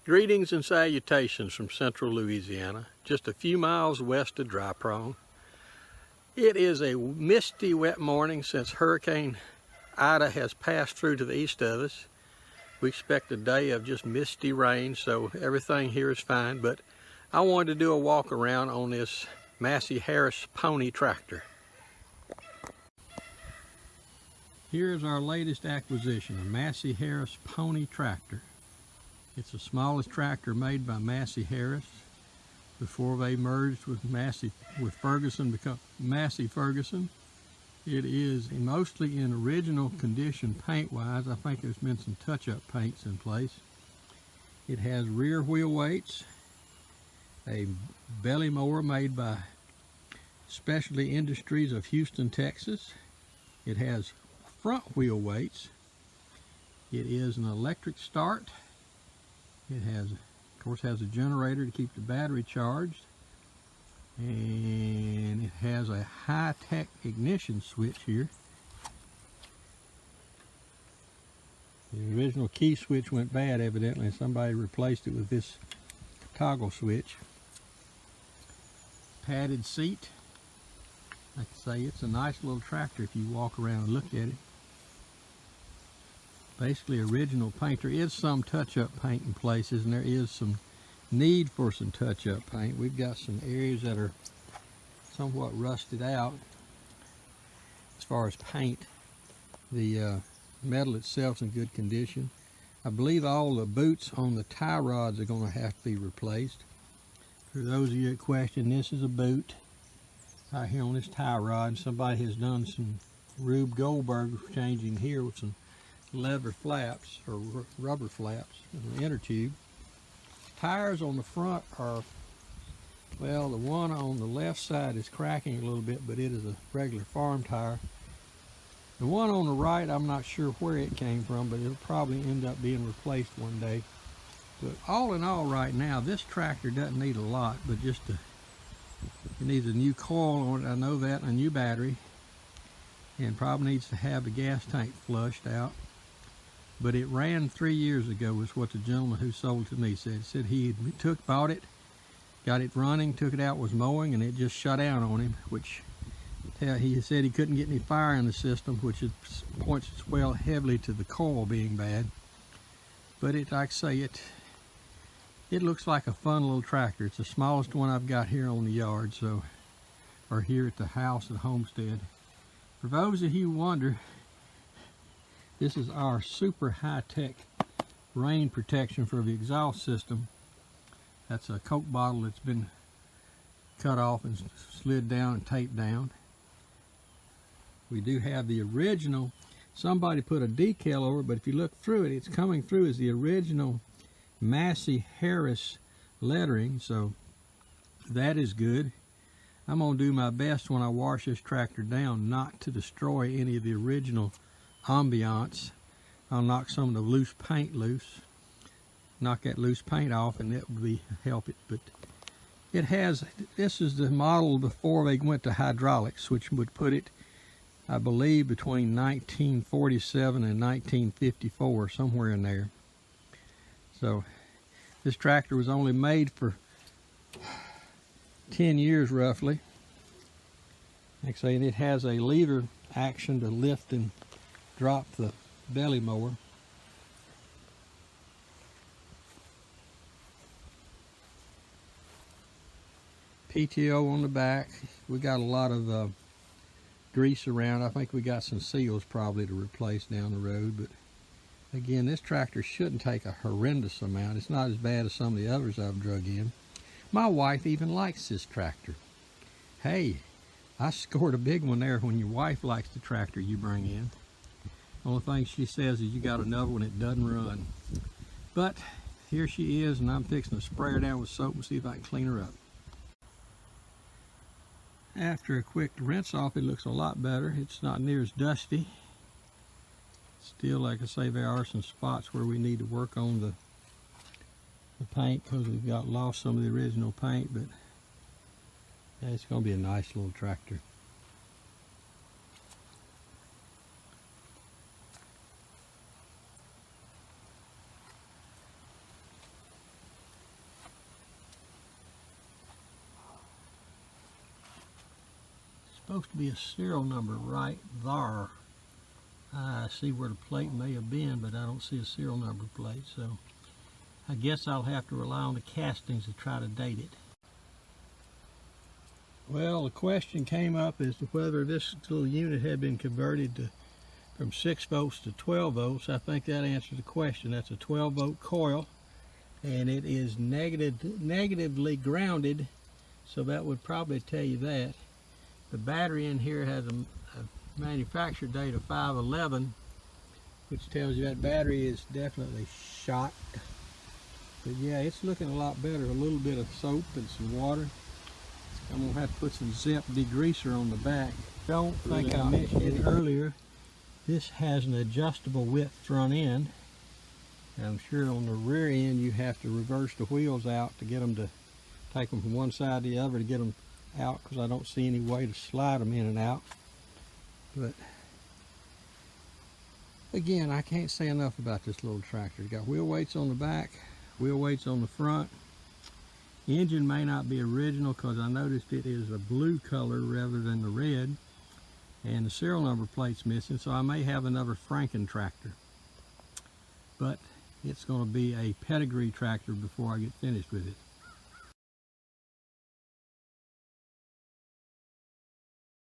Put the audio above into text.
Greetings and salutations from central Louisiana, just a few miles west of Dry Prong. It is a misty, wet morning since Hurricane Ida has passed through to the east of us. We expect a day of just misty rain, so everything here is fine, but I wanted to do a walk around on this Massey-Harris Pony tractor. Here's our latest acquisition, a Massey-Harris Pony tractor. It's the smallest tractor made by Massey-Harris before they merged with Ferguson, become Massey-Ferguson. It is mostly in original condition paint-wise. I think there's been some touch-up paints in place. It has rear wheel weights, a belly mower made by Specialty Industries of Houston, Texas. It has front wheel weights. It is an electric start. It has, of course, has a generator to keep the battery charged, and it has a high-tech ignition switch here. The original key switch went bad, evidently, and somebody replaced it with this toggle switch. Padded seat. Like I say, it's a nice little tractor if you walk around and look at it. Basically original paint. There is some touch-up paint in places, and there is some need for some touch-up paint. We've got some areas that are somewhat rusted out as far as paint. The metal itself is in good condition. I believe all the boots on the tie rods are going to have to be replaced. For those of you that question, this is a boot right here on this tie rod. Somebody has done some Rube Goldberg changing here with some leather flaps or rubber flaps in the inner tube. Tires on the front are, well, the one on the left side is cracking a little bit, but it is a regular farm tire. The one on the right, I'm not sure where it came from, but it'll probably end up being replaced one day. But all in all, right now, this tractor doesn't need a lot, but just it needs a new coil on it, I know that, and a new battery, and probably needs to have the gas tank flushed out. But it ran 3 years ago, is what the gentleman who sold it to me said. He said he bought it, got it running, took it out, was mowing, and it just shut down on him, which he said he couldn't get any fire in the system, which points as well heavily to the coil being bad. But it, like I say, it looks like a fun little tractor. It's the smallest one I've got here on the yard, so, or here at the house at Homestead. For those of you who wonder, this is our super high-tech rain protection for the exhaust system. That's a Coke bottle that's been cut off and slid down and taped down. We do have the original. Somebody put a decal over it, but if you look through it, it's coming through as the original Massey-Harris lettering, so that is good. I'm going to do my best when I wash this tractor down not to destroy any of the original ambiance. I'll knock some of the loose paint loose, knock that loose paint off, and that would help it. But it has, this is the model before they went to hydraulics, which would put it, I believe, between 1947 and 1954, somewhere in there. So this tractor was only made for 10 years roughly. Like I say, and it has a lever action to lift and drop the belly mower. PTO on the back. We got a lot of grease around. I think we got some seals probably to replace down the road, but again, this tractor shouldn't take a horrendous amount. It's not as bad as some of the others I've drug in. My wife even likes this tractor. Hey, I scored a big one there when your wife likes the tractor you bring in. Only thing she says is you got another one that doesn't run. But here she is, and I'm fixing to spray her down with soap and see if I can clean her up. After a quick rinse off, it looks a lot better. It's not near as dusty. Still, like I say, there are some spots where we need to work on the paint because we've lost some of the original paint, but Yeah, it's going to be a nice little tractor. Supposed to be a serial number right there. I see where the plate may have been, but I don't see a serial number plate, so I guess I'll have to rely on the castings to try to date it. Well, the question came up as to whether this little unit had been converted from 6 volts to 12 volts. I think that answers the question. That's a 12 volt coil, and it is negatively grounded, so that would probably tell you that. The battery in here has a manufacture date of 5/11, which tells you that battery is definitely shot. But yeah, it's looking a lot better. A little bit of soap and some water. I'm going to have to put some Zip degreaser on the back. Don't think I mentioned it earlier. This has an adjustable width front end. I'm sure on the rear end you have to reverse the wheels out to get them to take them from one side to the other to get them out, because I don't see any way to slide them in and out. But again, I can't say enough about this little tractor. It's got wheel weights on the back, wheel weights on the front. The engine may not be original because I noticed it is a blue color rather than the red, and the serial number plate's missing, so I may have another Franken tractor. But it's going to be a pedigree tractor before I get finished with it.